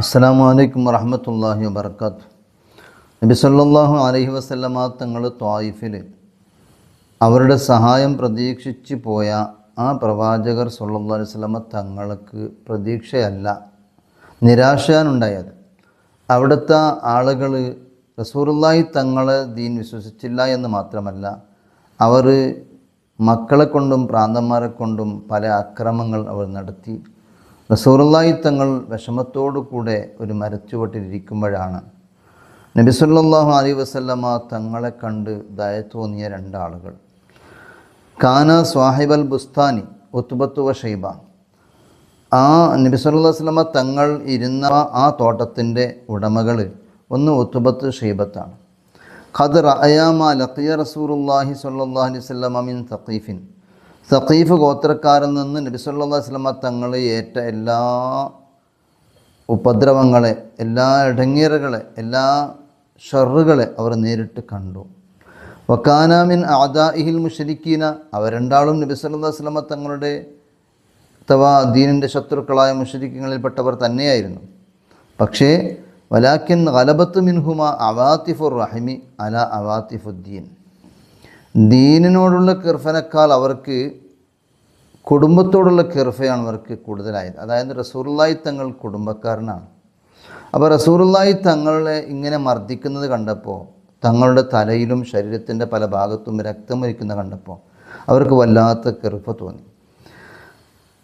അസ്സലാമു അലൈക്കും വറഹ്മത്തുള്ളാഹി വബറകാതുഹു. നബി സല്ലല്ലാഹു അലൈഹി വസല്ലമ തങ്ങൾ ത്വായിഫിൽ അവരുടെ സഹായം പ്രതീക്ഷിച്ച് പോയ ആ പ്രവാചകർ സല്ലല്ലാഹു അലൈഹി വസല്ലമ തങ്ങൾക്ക് പ്രതീക്ഷയല്ല, നിരാശയാണുണ്ടായത്. അവിടുത്തെ ആളുകൾ റസൂലുള്ളാഹി തങ്ങളെ ദീൻ വിശ്വസിച്ചില്ല എന്ന് മാത്രമല്ല, അവർ മക്കളെ കൊണ്ടും പ്രാന്തന്മാരെ കൊണ്ടും പല അക്രമങ്ങൾ അവർ നടത്തി. റസൂലുള്ളാഹി തങ്ങൾ വിഷമത്തോടു കൂടെ ഒരു മരച്ചുവട്ടിലിരിക്കുമ്പോഴാണ് നബി സല്ലല്ലാഹു അലൈഹി വസല്ലമ തങ്ങളെ കണ്ട് ദയ തോന്നിയ രണ്ടാളുകൾ. കാന സ്വാഹിബൽ ബുസ്താനി ഉത്ബത്തു വ ഷൈബ. ആ നബി സല്ലല്ലാഹു അലൈഹി വസല്ലമ തങ്ങൾ ഇരുന്ന ആ തോട്ടത്തിൻ്റെ ഉടമകൾ ഒന്ന് ഉത്ബത്ത് ഷൈബത്താണ്. ഖദ് റഅയാമ ലഖിയ റസൂലുള്ളാഹി സ്വല്ലല്ലാഹു അലൈഹി വസല്ലമ മിൻ സഖീഫിൻ. സഖീഫ് ഗോത്രക്കാരിൽ നിന്ന് നബി സല്ലല്ലാഹു അലൈഹി വസല്ലമ തങ്ങൾ ഏറ്റ എല്ലാ ഉപദ്രവങ്ങളെ, എല്ലാ ഇടങ്ങേറുകളെ, എല്ലാ ഷറുകളെ അവർ നേരിട്ട് കണ്ടു. വക്കാന മിൻ അഅദാഇഹിൽ മുശ്രിക്കീന. അവർ രണ്ടാളും നബി സല്ലല്ലാഹു അലൈഹി വസല്ലമ തങ്ങളുടെ അഥവാ ദീനിൻ്റെ ശത്രുക്കളായ മുശ്രിക്കുകളിൽപ്പെട്ടവർ തന്നെയായിരുന്നു. പക്ഷേ വലാക്കിൻ ഗലബത്ത് മിൻഹുമ അവാതിഫുർ റഹിമി അല അവാതിഫുദ്ദീൻ. ദീനിനോടുള്ള കിർഫനേക്കാൾ അവർക്ക് കുടുംബത്തോടുള്ള കിർഫയാണ് അവർക്ക് കൂടുതലായത്. അതായത് റസൂലുള്ളാഹി തങ്ങൾ കുടുംബക്കാരനാണ്. അപ്പോൾ റസൂലുള്ളാഹി തങ്ങളെ ഇങ്ങനെ മർദ്ദിക്കുന്നത് കണ്ടപ്പോൾ, തങ്ങളുടെ തലയിലും ശരീരത്തിൻ്റെ പല ഭാഗത്തും രക്തമൊലിക്കുന്നത് കണ്ടപ്പോൾ അവർക്ക് വല്ലാത്ത കിർഫ തോന്നി.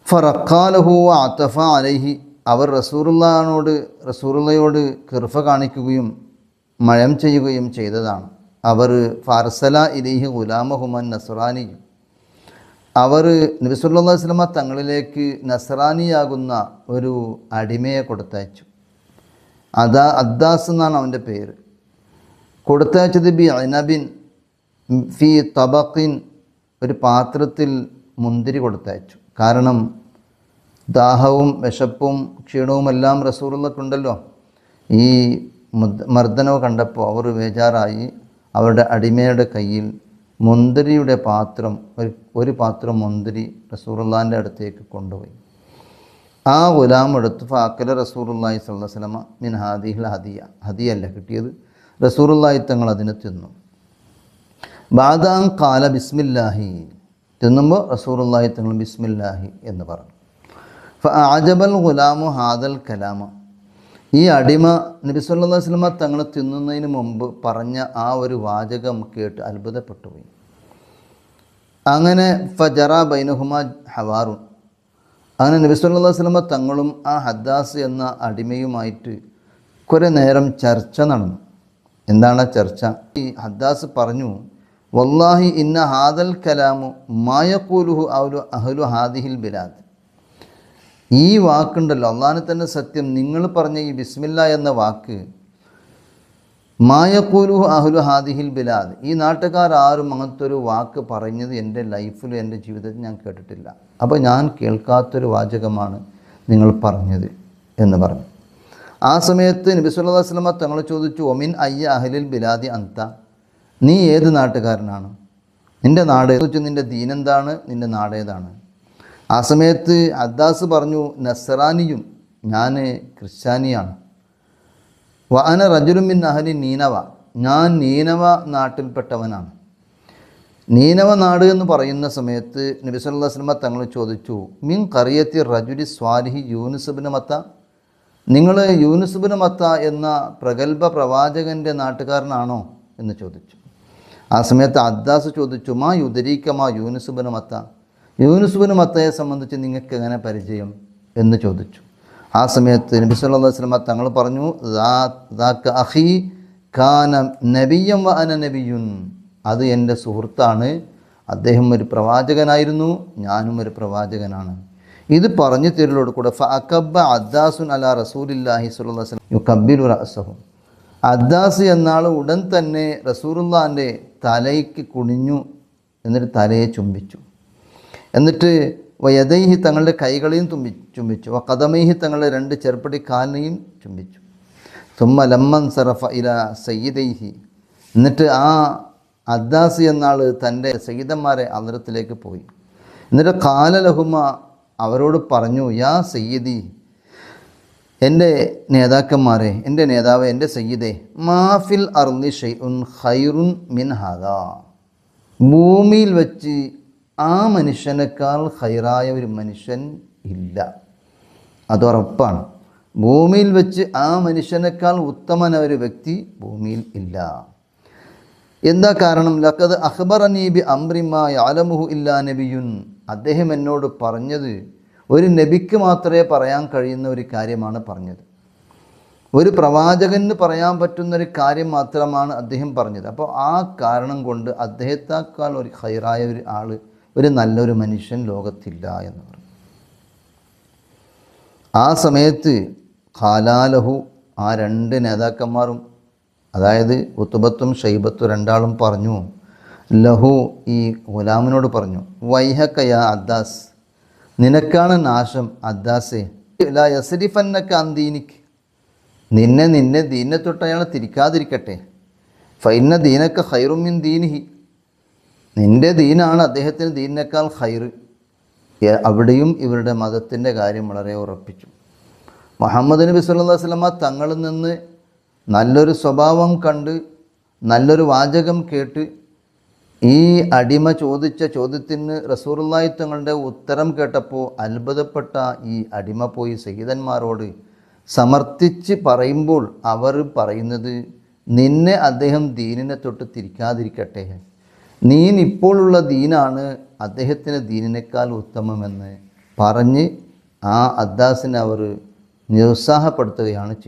ഫറഖാലഹു അതഫ അലൈഹി. അവർ റസൂലുള്ളാഹിയോട് കിർഫ കാണിക്കുകയും മഴം ചെയ്യുകയും ചെയ്തതാണ്. അവർ ഫർസല ഇലൈഹി ഗുലാമഹുമൻ നസ്രാനി. അവർ നബി സല്ലല്ലാഹു അലൈഹി വസല്ലമ തങ്ങളിലേക്ക് നസ്രാനിയാകുന്ന ഒരു അടിമയെ കൊടുത്തയച്ചു. അദ്ദാസ് എന്നാണ് അവൻ്റെ പേര്. കൊടുത്തയച്ചത് ബി അനബിൻ ഫി തബഖിൻ, ഒരു പാത്രത്തിൽ മുന്തിരി കൊടുത്തയച്ചു. കാരണം ദാഹവും വിശപ്പും ക്ഷീണവുമെല്ലാം റസൂലുള്ളാഹിക്കുണ്ടല്ലോ. ഈ മർദ്ദനവ് കണ്ടപ്പോൾ അവർ ബേജാറായി അവരുടെ അടിമയുടെ കയ്യിൽ മുന്തിരിയുടെ പാത്രം, ഒരു പാത്രം മുന്തിരി റസൂലുള്ളാഹിൻ്റെ അടുത്തേക്ക് കൊണ്ടുപോയി. ആ ഗുലാം എടുത്ത് ഫാക്കല റസൂലുള്ളാഹി സ്വല്ലല്ലാഹു അലൈഹി വസല്ലമ മിൻ ഹാദിഹിൽ ഹദിയല്ല കിട്ടിയത്, റസൂലുള്ളാഹി തങ്ങൾ അതിനെ തിന്നു. ബാദാൻ ഖാല ബിസ്മില്ലാഹി. തിന്നുമ്പോൾ റസൂലുള്ളാഹി തങ്ങൾ ബിസ്മില്ലാഹി എന്ന് പറഞ്ഞു. ഫഅജബൽ ഗുലാമു ഹാദൽ കലാമ. ഈ അടിമ നബി സല്ലല്ലാഹു അലൈഹി വസല്ലമ തങ്ങൾ തിന്നുന്നതിന് മുമ്പ് പറഞ്ഞ ആ ഒരു വാചകം കേട്ട് അത്ഭുതപ്പെട്ടുപോയി. അങ്ങനെ ഫജറ ബൈനഹുമ ഹവാറുൻ. അങ്ങനെ നബി സല്ലല്ലാഹു അലൈഹി വസല്ലമ തങ്ങളും ആ ഹദ്ദാസ് എന്ന അടിമയുമായിട്ട് കുറേ നേരം ചർച്ച നടന്നു. എന്താണ് ചർച്ച? ഈ ഹദ്ദാസ് പറഞ്ഞു, വല്ലാഹി ഇന്ന ഹാദൽ കലാമു മാ യഖൂലുഹു അഹ്ലു ഹാദിഹിൽ ബിലാദ്. ഈ വാക്കുണ്ടല്ലോ, അള്ളാഹിനെ തന്നെ സത്യം, നിങ്ങൾ പറഞ്ഞ ഈ ബിസ്മില്ല എന്ന വാക്ക് മാ യഖൂലുഹു അഹ്ലു ഹാദിഹിൽ ബിലാദ്, ഈ നാട്ടുകാർ ആരും അങ്ങനത്തെ ഒരു വാക്ക് പറഞ്ഞത് എൻ്റെ ലൈഫിൽ, എൻ്റെ ജീവിതത്തിൽ ഞാൻ കേട്ടിട്ടില്ല. അപ്പോൾ ഞാൻ കേൾക്കാത്തൊരു വാചകമാണ് നിങ്ങൾ പറഞ്ഞത് എന്ന് പറഞ്ഞു. ആ സമയത്ത് നബി സല്ലല്ലാഹു അലൈഹി വസല്ലമ തങ്ങൾ ചോദിച്ചു, ഒമിൻ അയ്യ അഹ്ലിൽ ബിലാദി അന്ത. നീ ഏത് നാട്ടുകാരനാണ്? നിൻ്റെ നാട്, നിൻ്റെ ദീനെന്താണ്, നിൻ്റെ നാടേതാണ്? ആ സമയത്ത് അദ്ദാസ് പറഞ്ഞു, നസ്രാനിയും, ഞാൻ ക്രിസ്ത്യാനിയാണ്. വഅന റജുലുൻ മിൻ അഹ്ലി നീനവ, ഞാൻ നീനവ നാട്ടിൽപ്പെട്ടവനാണ്. നീനവ നാട് എന്ന് പറയുന്ന സമയത്ത് നബി സല്ലല്ലാഹു അലൈഹി വസല്ലമ തങ്ങൾ ചോദിച്ചു, മിൻ ഖറിയത്തി റജുലി സ്വാലിഹി യൂനുസ് ഇബ്നു മത്ത. നിങ്ങൾ യൂനുസ് ഇബ്നു മത്ത എന്ന പ്രഗൽഭ പ്രവാചകൻ്റെ നാട്ടുകാരനാണോ എന്ന് ചോദിച്ചു. ആ സമയത്ത് അദ്ദാസ് ചോദിച്ചു, മാ യുദരീക മാ യൂനുസ് ഇബ്നു മത്ത, യൂനുസ് ഇബ്നു മത്തയെ സംബന്ധിച്ച് നിങ്ങൾക്ക് എങ്ങനെ പരിചയം എന്ന് ചോദിച്ചു. ആ സമയത്ത് നബി സല്ലല്ലാഹു അലൈഹി വസല്ലമ തങ്ങൾ പറഞ്ഞു, ദാക അഖി കാന നബിയ്യൻ വ അന നബിയ്യുൻ. അത് എൻ്റെ സുഹൃത്താണ്, അദ്ദേഹം ഒരു പ്രവാചകനായിരുന്നു, ഞാനും ഒരു പ്രവാചകനാണ്. ഇത് പറഞ്ഞു തരലോട് കൂടെ ഫഅകബ്ബ അദ്ദാസുൻ അലാ റസൂലില്ലാഹി സ്വല്ലല്ലാഹു അലൈഹി വസല്ലം യുകബ്ബിലു റഅസഹു. അദ്ദാസ് എന്നാൾ ഉടൻ തന്നെ റസൂലുള്ളാഹിൻ്റെ തലയ്ക്ക് കുനിഞ്ഞു, എന്നിട്ട് തലയെ ചുംബിച്ചു. എന്നിട്ട് വയദൈഹി, തങ്ങളുടെ കൈകളെയും ചുംബിച്ചു. വഖദമൈഹി, തങ്ങളുടെ രണ്ട് ചെറുപ്പടി കാലിനെയും ചുംബിച്ചു. സുമ്മ ലമ്മൻ സറഫ ഇല സയ്യിദൈഹി. എന്നിട്ട് ആ അദ്ദാസ് എന്നാൾ തൻ്റെ സയ്യിദന്മാരെ ഹദ്റത്തിലേക്ക് പോയി. എന്നിട്ട് ഖാല ലഹുമ, അവരോട് പറഞ്ഞു, യാ സയ്യിദി, എൻ്റെ നേതാക്കന്മാരെ, എൻ്റെ നേതാവ്, എൻ്റെ സയ്യിദേ, മാഫിൽ അർളി ഷൈഉൻ ഖൈറുൻ മിൻ ഹാദാ, ഭൂമിയിൽ വെച്ച് ആ മനുഷ്യനേക്കാൾ ഖൈറായ ഒരു മനുഷ്യൻ ഇല്ല, അതുറപ്പാണ്. ഭൂമിയിൽ വെച്ച് ആ മനുഷ്യനേക്കാൾ ഉത്തമനായ ഒരു വ്യക്തി ഭൂമിയിൽ ഇല്ല. എന്താ കാരണം? ലഖദ് അഖ്ബറനീ ബി അംരി മാ യഅലമുഹു ഇല്ലാ നബിയുൻ, അദ്ദേഹം എന്നോട് പറഞ്ഞത് ഒരു നബിക്ക് മാത്രമേ പറയാൻ കഴിയുന്ന ഒരു കാര്യമാണ് പറഞ്ഞത്. ഒരു പ്രവാചകന് പറയാൻ പറ്റുന്നൊരു കാര്യം മാത്രമാണ് അദ്ദേഹം പറഞ്ഞത്. അപ്പോൾ ആ കാരണം കൊണ്ട് അദ്ദേഹത്തേക്കാൾ ഒരു ഖൈറായ ഒരു ആൾ, ഒരു നല്ലൊരു മനുഷ്യൻ ലോകത്തില്ല എന്ന് പറഞ്ഞു. ആ സമയത്ത് ഖാലാലഹു, ആ രണ്ട് നേതാക്കന്മാരും, അതായത് ഉത്തുബത്തും ഷൈബത്തും രണ്ടാളും പറഞ്ഞു, ലഹു, ഈ ഗുലാമിനോട് പറഞ്ഞു, വൈഹക്കയ അദ്ദാസ്, നിനക്കാണ് നാശം അദ്ദാസേ, ലാ യസ്രിഫന്നക അൻ ദീനിക്, നിന്നെ ദീനെ തൊട്ട് അയാൾ തിരിക്കാതിരിക്കട്ടെ. ഫൈന്ന ദീനക്ക ഖൈറും മിൻ ദീനിഹി, നിൻ്റെ ദീനാണ് അദ്ദേഹത്തിന് ദീനിനേക്കാൾ ഖൈർ. അവിടെയും ഇവരുടെ മതത്തിൻ്റെ കാര്യം വളരെ ഉറപ്പിച്ചു. മുഹമ്മദ് നബി സല്ലല്ലാഹു അലൈഹി വസല്ലമ തങ്ങളിൽ നിന്ന് നല്ലൊരു സ്വഭാവം കണ്ട്, നല്ലൊരു വാചകം കേട്ട്, ഈ അടിമ ചോദിച്ച ചോദ്യത്തിന് റസൂലുള്ളാഹി തങ്ങളുടെ ഉത്തരം കേട്ടപ്പോൾ അത്ഭുതപ്പെട്ട ഈ അടിമ പോയി സയ്യിദന്മാരോട് സമർത്ഥിച്ച് പറയുമ്പോൾ അവർ പറയുന്നത്, നിന്നെ അദ്ദേഹം ദീനിനെ തൊട്ട് തിരിക്കാതിരിക്കട്ടെ, നീൻ ഇപ്പോഴുള്ള ദീനാണ് അദ്ദേഹത്തിന് ദീനിനേക്കാൾ ഉത്തമമെന്ന് പറഞ്ഞ് ആ അദ്ദാസിനെ അവർ നിരുത്സാഹപ്പെടുത്തുകയാണ് ചെയ്യുന്നത്.